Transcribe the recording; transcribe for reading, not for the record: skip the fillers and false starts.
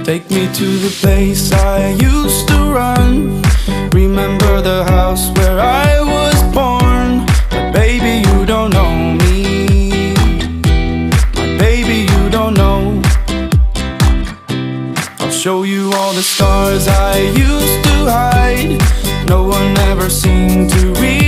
Take me to the place I used to run. Remember the house where I was born. But baby, you don't know me. My baby, you don't know. I'll show you all the stars I used to hide. No one ever seemed to reach.